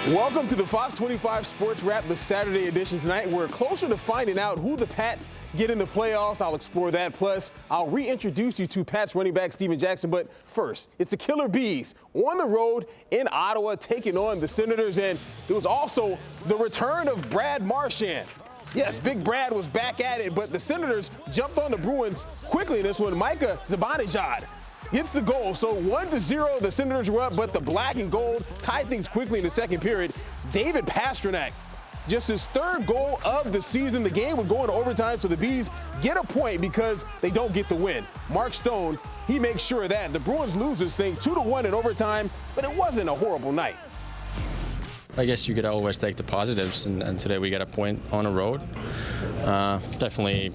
Welcome to the Fox 25 Sports Wrap, the Saturday edition tonight. We're closer to finding out who the Pats get in the playoffs. I'll explore that. Plus, I'll reintroduce you to Pats running back Steven Jackson. But first, it's the Killer Bees on the road in Ottawa taking on the Senators. And it was also the return of Brad Marchand. Yes, Big Brad was back at it, but the Senators jumped on the Bruins quickly in this one. Micah Zibanejad gets the goal. So 1-0, the Senators were up, but the black and gold tied things quickly in the second period. David Pastrnak, just his third goal of the season. The game would go into overtime, so the Bees get a point because they don't get the win. Mark Stone, he makes sure of that. The Bruins lose this thing 2-1 in overtime, but it wasn't a horrible night. I guess you could always take the positives, and today we got a point on the road. Definitely,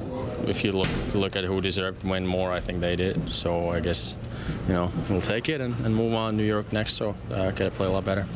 if you look at who deserved to win more, I think they did. So I guess, we'll take it and move on New York next, so get to play a lot better.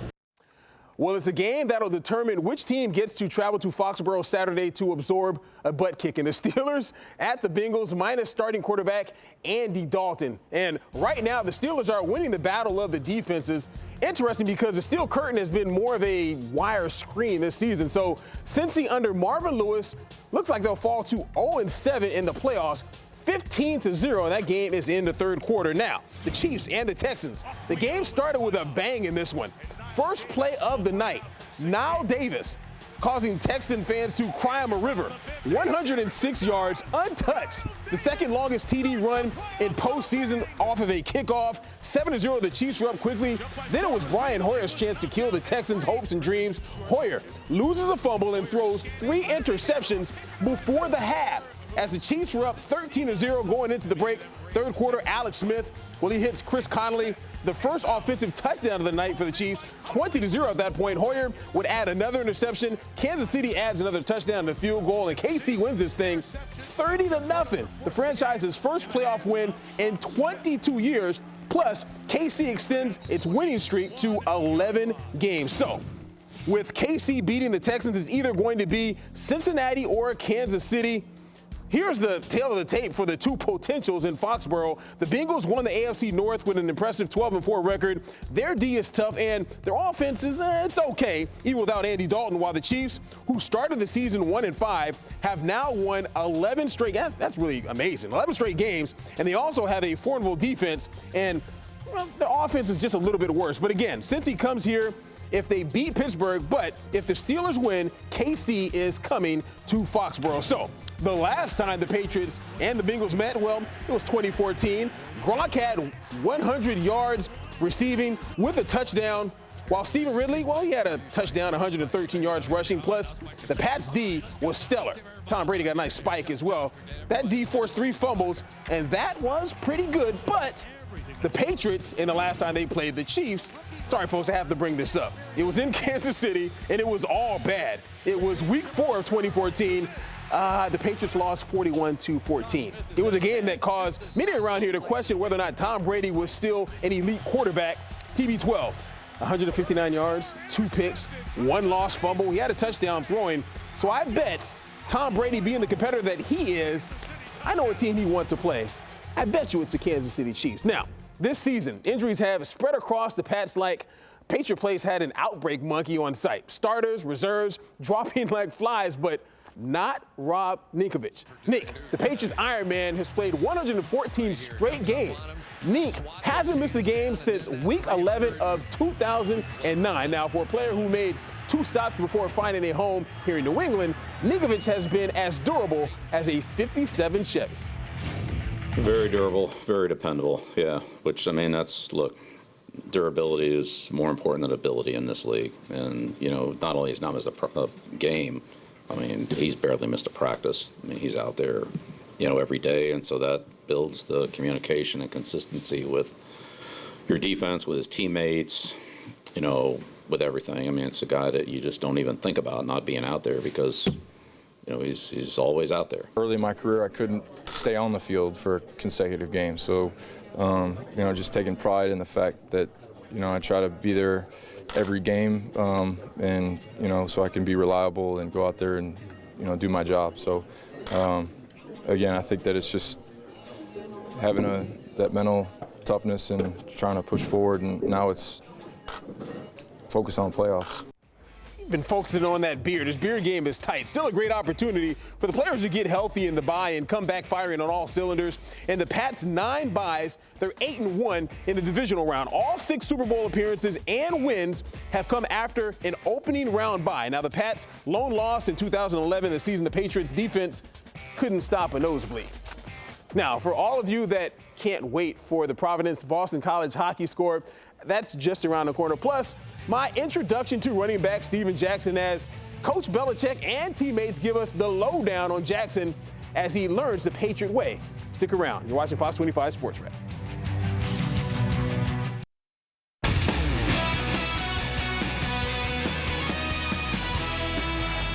Well, it's a game that'll determine which team gets to travel to Foxborough Saturday to absorb a butt kicking. The Steelers at the Bengals minus starting quarterback Andy Dalton. And right now, the Steelers are winning the battle of the defenses. Interesting because the steel curtain has been more of a wire screen this season. So Cincy under Marvin Lewis looks like they'll fall to 0-7 in the playoffs. 15-0, and that game is in the third quarter. Now, the Chiefs and the Texans. The game started with a bang in this one. First play of the night, Nile Davis causing Texan fans to cry him a river. 106 yards, untouched. The second longest TD run in postseason off of a kickoff. 7-0, the Chiefs were up quickly. Then it was Brian Hoyer's chance to kill the Texans' hopes and dreams. Hoyer loses a fumble and throws 3 interceptions before the half. As the Chiefs were up 13-0 going into the break. Third quarter, Alex Smith, he hits Chris Connolly. The first offensive touchdown of the night for the Chiefs, 20-0 at that point. Hoyer would add another interception. Kansas City adds another touchdown and a field goal, and KC wins this thing 30-0. The franchise's first playoff win in 22 years. Plus, KC extends its winning streak to 11 games. So, with KC beating the Texans, it's either going to be Cincinnati or Kansas City. Here's the tail of the tape for the two potentials in Foxborough. The Bengals won the AFC North with an impressive 12-4 record. Their D is tough, and their offense is, it's okay, even without Andy Dalton, while the Chiefs, who started the season 1-5, have now won 11 straight. That's really amazing. 11 straight games, and they also have a formidable defense, and their offense is just a little bit worse. But again, since he comes here, if they beat Pittsburgh, but if the Steelers win, KC is coming to Foxborough. So, the last time the Patriots and the Bengals met, it was 2014. Gronk had 100 yards receiving with a touchdown, while Stephen Ridley, he had a touchdown, 113 yards rushing. Plus, the Pats' D was stellar. Tom Brady got a nice spike as well. That D forced 3 fumbles, and that was pretty good. But the Patriots, in the last time they played the Chiefs, sorry, folks, I have to bring this up. It was in Kansas City, and it was all bad. It was week 4 of 2014. The Patriots lost 41-14. It was a game that caused many around here to question whether or not Tom Brady was still an elite quarterback. TB12, 159 yards, 2 picks, 1 lost fumble. He had a touchdown throwing. So I bet Tom Brady, being the competitor that he is, I know a team he wants to play. I bet you it's the Kansas City Chiefs. Now, this season, injuries have spread across the Pats like Patriot Place had an outbreak monkey on site. Starters, reserves, dropping like flies, but not Rob Ninkovich. Nick, the Patriots Iron Man, has played 114 straight games. Nink hasn't missed a game since week 11 of 2009. Now, for a player who made 2 stops before finding a home here in New England, Ninkovich has been as durable as a 57 Chevy. Very durable, very dependable, yeah. Which, look, durability is more important than ability in this league. And, not only has not missed a game, he's barely missed a practice. He's out there, every day, and so that builds the communication and consistency with your defense, with his teammates, with everything. It's a guy that you just don't even think about not being out there because, he's always out there. Early in my career, I couldn't stay on the field for consecutive games, so, just taking pride in the fact that, I try to be there every game, and so I can be reliable and go out there and do my job. So again, I think that it's just having that mental toughness and trying to push forward, and now it's focus on playoffs. been focusing on that beard. His beard game is tight. Still a great opportunity for the players to get healthy in the bye and come back firing on all cylinders. And the Pats' 9 byes, they're 8-1 in the divisional round. All 6 Super Bowl appearances and wins have come after an opening round bye. Now, the Pats' lone loss in 2011, the season the Patriots defense couldn't stop a nosebleed. Now, for all of you that can't wait for the Providence-Boston College hockey score, that's just around the corner. Plus, my introduction to running back Steven Jackson as Coach Belichick and teammates give us the lowdown on Jackson as he learns the Patriot way. Stick around. You're watching Fox 25 Sports Wrap.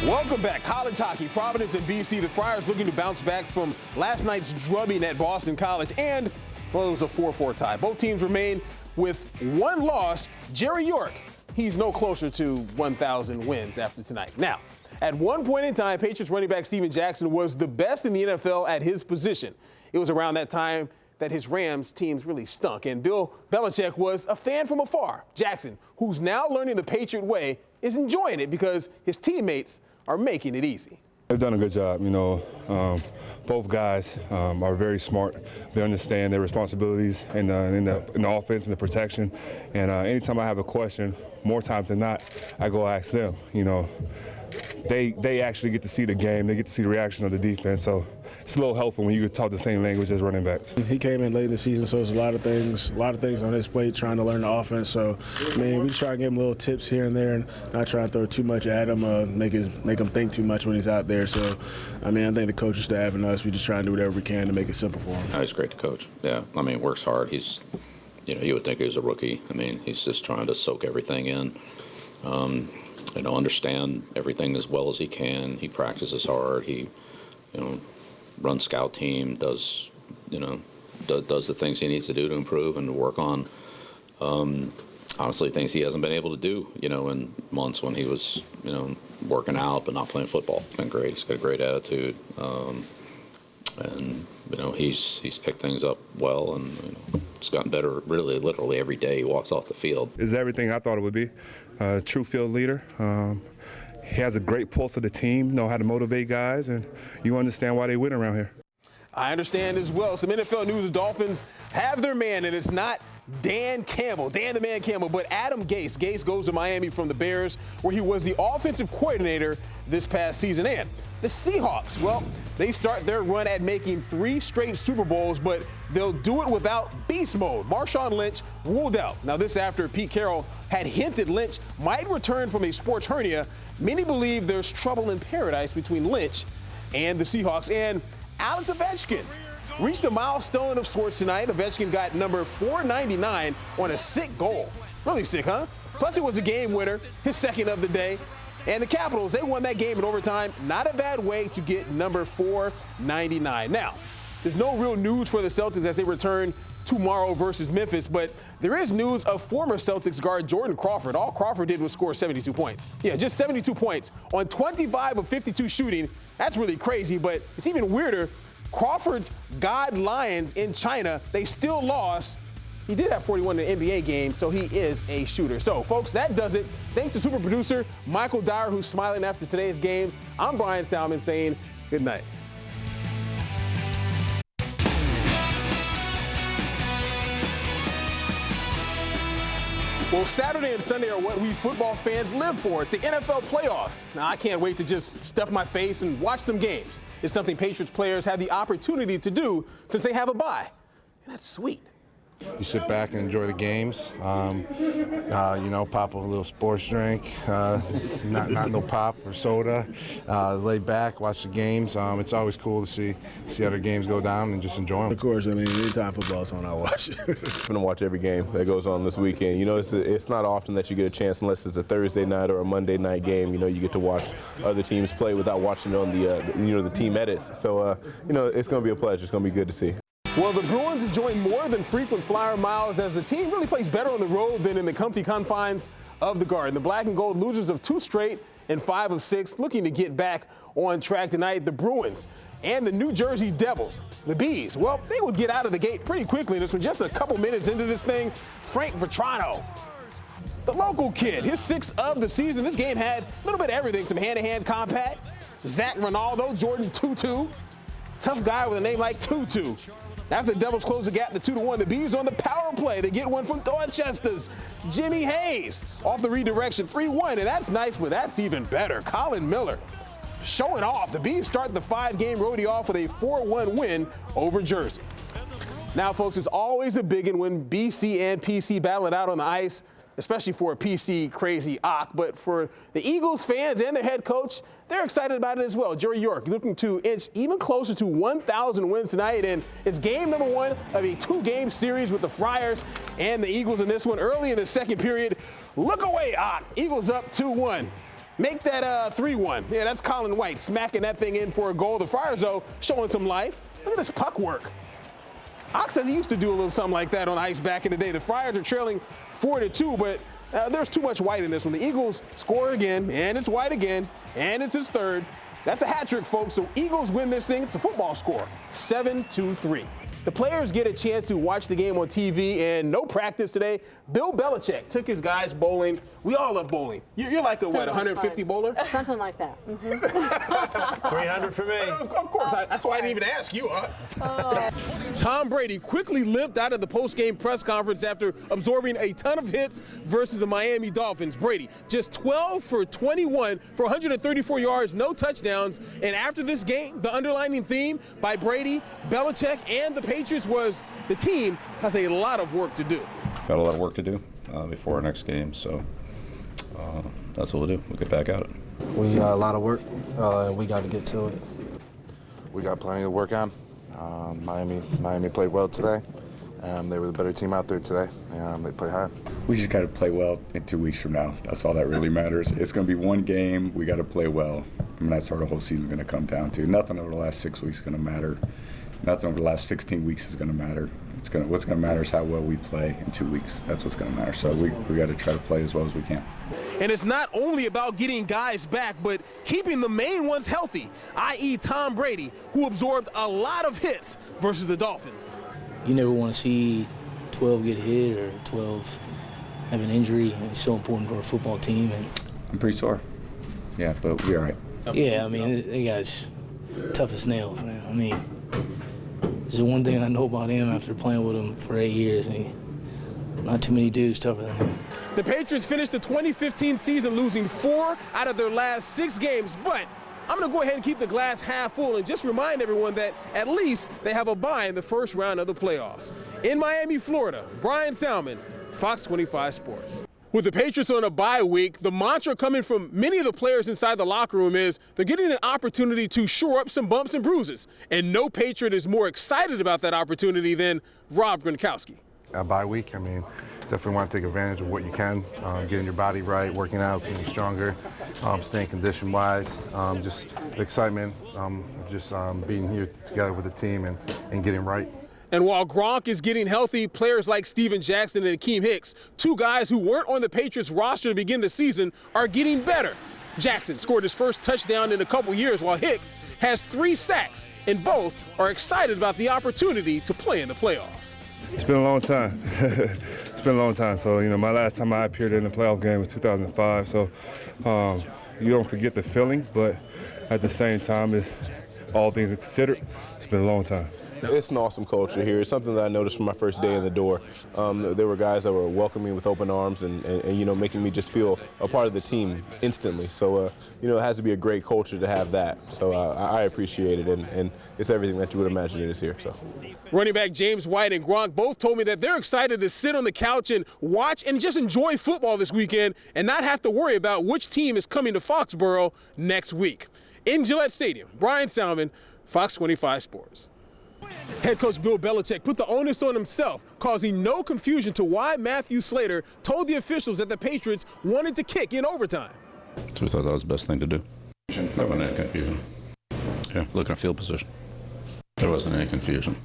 Welcome back. College hockey, Providence and BC. The Friars looking to bounce back from last night's drubbing at Boston College. And, well, it was a 4-4 tie. Both teams remain with 1 loss. Jerry York, he's no closer to 1,000 wins after tonight. Now, at one point in time, Patriots running back Steven Jackson was the best in the NFL at his position. It was around that time that his Rams teams really stunk, and Bill Belichick was a fan from afar. Jackson, who's now learning the Patriot way, is enjoying it because his teammates are making it easy. They've done a good job. You know, both guys are very smart. They understand their responsibilities in the offense and the protection. And anytime I have a question, more times than not, I go ask them. You know, they actually get to see the game. They get to see the reaction of the defense. So it's a little helpful when you can talk the same language as running backs. He came in late in the season, so there's a lot of things on his plate trying to learn the offense. So, I mean, we just try to give him little tips here and there and not try to throw too much at him, make him think too much when he's out there. So, I mean, I think the coaching staff and us, we just try and do whatever we can to make it simple for him. He's great to coach. Yeah, I mean, works hard. He's, you would think he was a rookie. I mean, he's just trying to soak everything in. Understand everything as well as he can. He practices hard. He, runs scout team, does the things he needs to do to improve and to work on. Honestly, things he hasn't been able to do, in months when he was, working out but not playing football. It's been great. He's got a great attitude. And he's picked things up well, and it's gotten better really literally every day he walks off the field. It's everything I thought it would be. True field leader. He has a great pulse of the team, know how to motivate guys, and you understand why they win around here. I understand as well. Some NFL news: the Dolphins have their man, and it's not Dan the Man Campbell, but Adam Gase. Gase goes to Miami from the Bears, where he was the offensive coordinator this past season. And the Seahawks, well, they start their run at making 3 straight Super Bowls, but they'll do it without beast mode. Marshawn Lynch ruled out. Now, this after Pete Carroll had hinted Lynch might return from a sports hernia. Many believe there's trouble in paradise between Lynch and the Seahawks. And Alex Ovechkin reached a milestone of sorts tonight. Ovechkin got number 499 on a sick goal. Really sick, huh? Plus, it was a game winner, his second of the day. And the Capitals, they won that game in overtime. Not a bad way to get number 499. Now, there's no real news for the Celtics as they return tomorrow versus Memphis, but there is news of former Celtics guard Jordan Crawford. All Crawford did was score 72 points. Yeah, just 72 points on 25 of 52 shooting. That's really crazy, but it's even weirder. Crawford's God Lions in China, they still lost. He did have 41 in the NBA game, so he is a shooter. So, folks, that does it. Thanks to super producer Michael Dyer, who's smiling after today's games. I'm Bryan Salmond saying good night. Well, Saturday and Sunday are what we football fans live for. It's the NFL playoffs. Now, I can't wait to just stuff my face and watch some games. It's something Patriots players have the opportunity to do since they have a bye. And that's sweet. You sit back and enjoy the games, pop a little sports drink, not no pop or soda, lay back, watch the games. It's always cool to see other games go down and just enjoy them. Of course, I mean, anytime football's on, I watch it. I'm going to watch every game that goes on this weekend. It's not often that you get a chance, unless it's a Thursday night or a Monday night game, you get to watch other teams play without watching it on the team edits. So, it's going to be a pleasure. It's going to be good to see. Well, the Bruins enjoy more than frequent flyer miles as the team really plays better on the road than in the comfy confines of the Garden. The black and gold losers of 2 straight and 5 of 6, looking to get back on track tonight. The Bruins and the New Jersey Devils, the Bees, well, they would get out of the gate pretty quickly. This was just a couple minutes into this thing. Frank Vetrano the local kid, his 6th of the season. This game had a little bit of everything, some hand-to-hand combat. Zach Ronaldo, Jordan Tutu. Tough guy with a name like Tutu. After the Devils close the gap to 2-1, the Bees on the power play. They get one from Dorchester's Jimmy Hayes off the redirection, 3-1, and that's nice, but that's even better. Colin Miller showing off. The Bees start the 5-game roadie off with a 4-1 win over Jersey. Now, folks, it's always a big one when BC and PC battle it out on the ice, especially for a PC crazy Ock. But for the Eagles fans and their head coach, they're excited about it as well. Jerry York looking to inch even closer to 1,000 wins tonight, and it's game number 1 of a 2-game series with the Friars and the Eagles in this one. Early in the second period, look away, Ock. Eagles up 2-1. Make that 3-1. Yeah, that's Colin White smacking that thing in for a goal. The Friars, though, showing some life. Look at this puck work. Ock says he used to do a little something like that on ice back in the day. The Friars are trailing 4-2, but there's too much White in this one. The Eagles score again, and it's White again, and it's his 3rd. That's a hat trick, folks. So Eagles win this thing. It's a football score, 7-3. The players get a chance to watch the game on TV, and no practice today. Bill Belichick took his guys bowling. We all love bowling. You're like a, what, 150 bowler? Something like that. Mm-hmm. 300 for me. Of course. That's why I didn't even ask you. Tom Brady quickly limped out of the post-game press conference after absorbing a ton of hits versus the Miami Dolphins. Brady just 12 for 21 for 134 yards, no touchdowns. And after this game, the underlining theme by Brady, Belichick, and the Patriots was the team has a lot of work to do. Got a lot of work to do before our next game, so that's what we'll do. We'll get back at it. We got a lot of work, and we got to get to it. We got plenty to work on. Miami played well today. They were the better team out there today. They played hard. We just got to play well in 2 weeks from now. That's all that really matters. It's going to be one game. We got to play well. I mean, that's what the whole season's going to come down to. Nothing over the last 6 weeks is going to matter. Nothing over the last 16 weeks is going to matter. What's going to matter is how well we play in 2 weeks. That's what's going to matter. So we got to try to play as well as we can. And it's not only about getting guys back, but keeping the main ones healthy, i.e. Tom Brady, who absorbed a lot of hits versus the Dolphins. You never want to see 12 get hit or 12 have an injury. It's so important for a football team. And I'm pretty sore. Yeah, but we're all right. Yeah, I mean, they guys tough as nails, man. I mean, there's the one thing I know about him after playing with him for 8 years. Not too many dudes tougher than him. The Patriots finished the 2015 season losing 4 out of their last 6 games, but I'm going to go ahead and keep the glass half full and just remind everyone that at least they have a bye in the first round of the playoffs. In Miami, Florida, Bryan Salmond, Fox 25 Sports. With the Patriots on a bye week, the mantra coming from many of the players inside the locker room is they're getting an opportunity to shore up some bumps and bruises. And no Patriot is more excited about that opportunity than Rob Gronkowski. A bye week, I mean, definitely want to take advantage of what you can, getting your body right, working out, getting stronger, staying condition-wise, just the excitement, being here together with the team and getting right. And while Gronk is getting healthy, players like Steven Jackson and Akeem Hicks, 2 guys who weren't on the Patriots roster to begin the season, are getting better. Jackson scored his first touchdown in a couple years, while Hicks has 3 sacks, and both are excited about the opportunity to play in the playoffs. It's been a long time. It's been a long time. So, my last time I appeared in a playoff game was 2005. So you don't forget the feeling, but at the same time, all things considered, it's been a long time. It's an awesome culture here. It's something that I noticed from my first day in the door. There were guys that were welcoming me with open arms and making me just feel a part of the team instantly. So, it has to be a great culture to have that. So I appreciate it, and it's everything that you would imagine it is here. So, running back James White and Gronk both told me that they're excited to sit on the couch and watch and just enjoy football this weekend and not have to worry about which team is coming to Foxborough next week. In Gillette Stadium, Bryan Salmond, Fox 25 Sports. Head coach Bill Belichick put the onus on himself, causing no confusion to why Matthew Slater told the officials that the Patriots wanted to kick in overtime. So we thought that was the best thing to do. There wasn't any confusion. Yeah, looking at field position. There wasn't any confusion.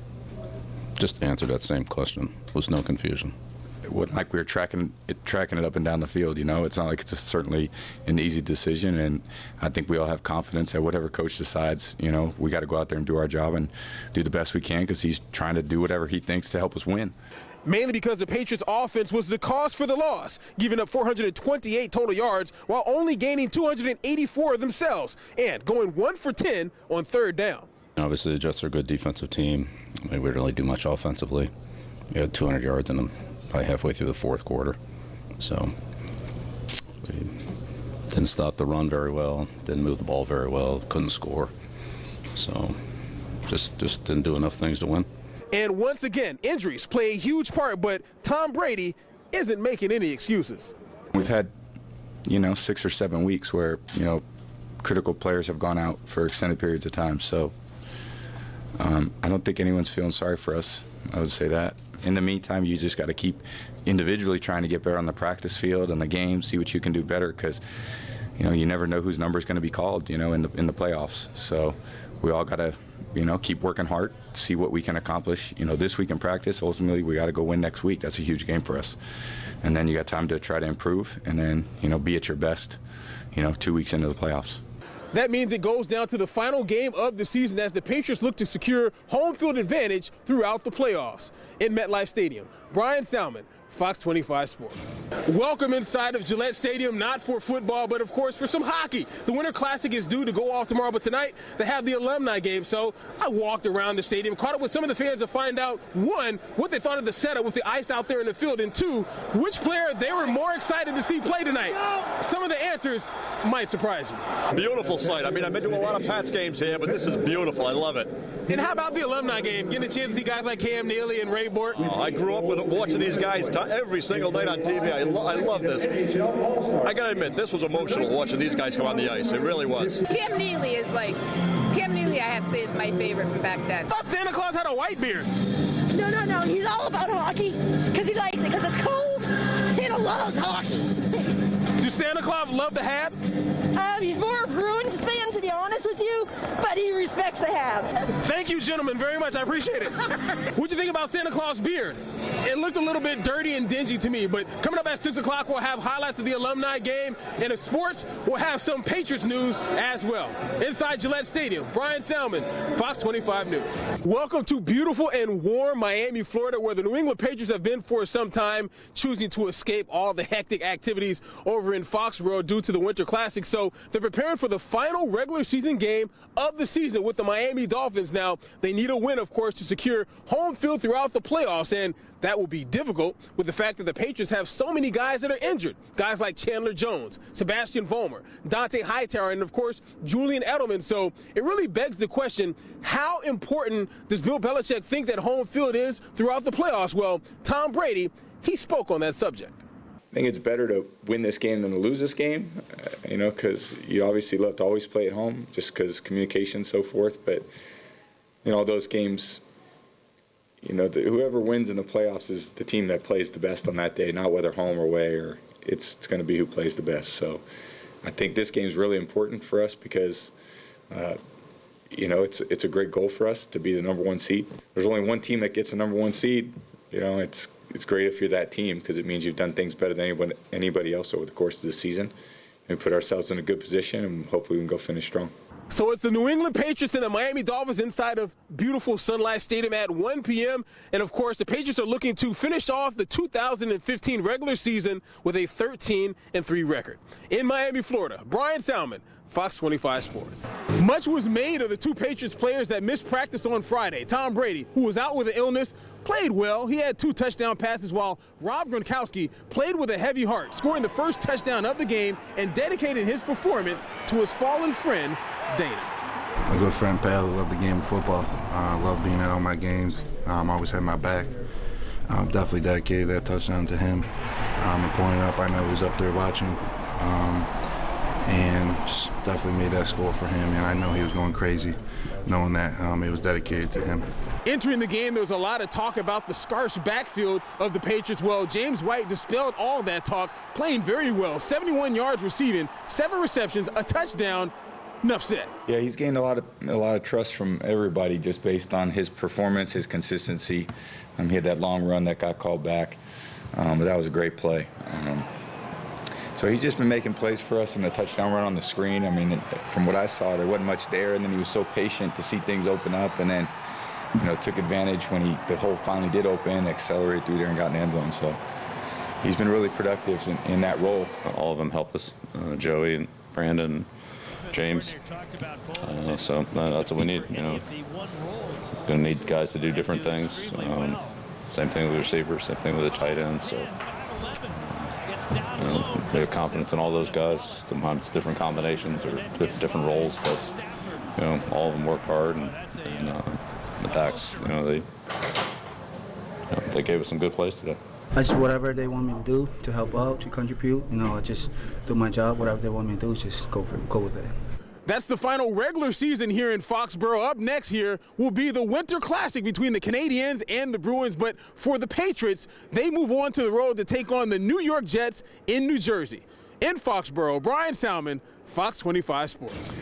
Just to answer that same question, there was no confusion. It wasn't like we were tracking it up and down the field, It's not like it's certainly an easy decision, and I think we all have confidence that whatever coach decides, we got to go out there and do our job and do the best we can because he's trying to do whatever he thinks to help us win. mainly because the Patriots' offense was the cause for the loss, giving up 428 total yards while only gaining 284 themselves and going 1 for 10 on third down. Obviously, the Jets are a good defensive team. We didn't really do much offensively. We had 200 yards in them probably halfway through the fourth quarter. So we didn't stop the run very well, didn't move the ball very well, couldn't score. So just didn't do enough things to win. And once again, injuries play a huge part, but Tom Brady isn't making any excuses. We've had, 6 or 7 weeks where, critical players have gone out for extended periods of time. So I don't think anyone's feeling sorry for us. I would say that. In the meantime, you just got to keep individually trying to get better on the practice field and the game, see what you can do better, because you never know whose number is going to be called, in the playoffs. So we all got to, keep working hard, see what we can accomplish. This week in practice, ultimately we got to go win next week. That's a huge game for us. And then you got time to try to improve, and then be at your best, 2 weeks into the playoffs. That means it goes down to the final game of the season as the Patriots look to secure home field advantage throughout the playoffs. In MetLife Stadium, Bryan Salmond, Fox 25 Sports. Welcome inside of Gillette Stadium, not for football, but of course for some hockey. The Winter Classic is due to go off tomorrow, but tonight they have the alumni game. So I walked around the stadium, caught up with some of the fans to find out, one, what they thought of the setup with the ice out there in the field, and two, which player they were more excited to see play tonight. Some of the answers might surprise you. Beautiful sight. I've been to a lot of Pats games here, but this is beautiful. I love it. And how about the alumni game? Getting a chance to see guys like Cam Neely and Ray Bork? Oh, I grew up watching these guys every single night on TV. I love this. I got to admit, this was emotional watching these guys come on the ice. It really was. Cam Neely, I have to say, is my favorite from back then. I thought Santa Claus had a white beard. No. He's all about hockey because he likes it because it's cold. Santa loves hockey. Does Santa Claus love the Habs? He's more a Bruins fan, to be honest with you, but he respects the Habs. Thank you, gentlemen, very much. I appreciate it. What'd you think about Santa Claus' beard? It looked a little bit dirty and dingy to me, but coming up at 6 o'clock, we'll have highlights of the alumni game, and in sports, we'll have some Patriots news as well. Inside Gillette Stadium, Bryan Salmond, Fox 25 News. Welcome to beautiful and warm Miami, Florida, where the New England Patriots have been for some time, choosing to escape all the hectic activities over in Foxborough due to the Winter Classic. So they're preparing for the final regular season game of the season with the Miami Dolphins. Now, they need a win, of course, to secure home field throughout the playoffs, and that will be difficult with the fact that the Patriots have so many guys that are injured. Guys like Chandler Jones, Sebastian Vollmer, Dante Hightower, and of course, Julian Edelman. So it really begs the question, how important does Bill Belichick think that home field is throughout the playoffs? Well, Tom Brady, he spoke on that subject. I think it's better to win this game than to lose this game, because you obviously love to always play at home just because communication and so forth. But, all those games, whoever wins in the playoffs is the team that plays the best on that day, not whether home or away, or it's going to be who plays the best. So I think this game is really important for us because, it's a great goal for us to be the number one seed. There's only one team that gets the number one seed. It's great if you're that team because it means you've done things better than anybody else over the course of the season. And we put ourselves in a good position, and hopefully we can go finish strong. So it's the New England Patriots and the Miami Dolphins inside of beautiful Sun Life Stadium at 1 p.m. And, of course, the Patriots are looking to finish off the 2015 regular season with a 13-3 record. In Miami, Florida, Bryan Salmond, Fox 25 Sports. Much was made of the two Patriots players that missed practice on Friday. Tom Brady, who was out with an illness, played well. He had 2 touchdown passes, while Rob Gronkowski played with a heavy heart, scoring the first touchdown of the game and dedicated his performance to his fallen friend, Dana. My good friend Pal, who loved the game of football. Loved being at all my games. Always had my back. Definitely dedicated that touchdown to him. And pulling it up, I know he was up there watching. And just definitely made that score for him. And I know he was going crazy knowing that it was dedicated to him. Entering the game, there was a lot of talk about the scarce backfield of the Patriots. Well, James White dispelled all that talk, playing very well. 71 yards receiving, 7 receptions, a touchdown. Enough said. Yeah, he's gained a lot of trust from everybody just based on his performance, his consistency. He had that long run that got called back, but that was a great play. So he's just been making plays for us, and the touchdown run on the screen. From what I saw, there wasn't much there, and then he was so patient to see things open up, and then took advantage when the hole finally did open, accelerated through there and got in the end zone. So he's been really productive in that role. All of them help us, Joey and Brandon, James. So that's what we need. Going to need guys to do different things. Same thing with the receivers, same thing with the tight ends. So we have confidence in all those guys. Sometimes it's different combinations or different roles, but all of them work hard, and the backs, they gave us some good plays today. I just whatever they want me to do to help out, to contribute, I just do my job. Whatever they want me to do, just go with it. That's the final regular season here in Foxborough. Up next here will be the Winter Classic between the Canadiens and the Bruins. But for the Patriots, they move on to the road to take on the New York Jets in New Jersey. In Foxborough, Bryan Salmond, Fox 25 Sports.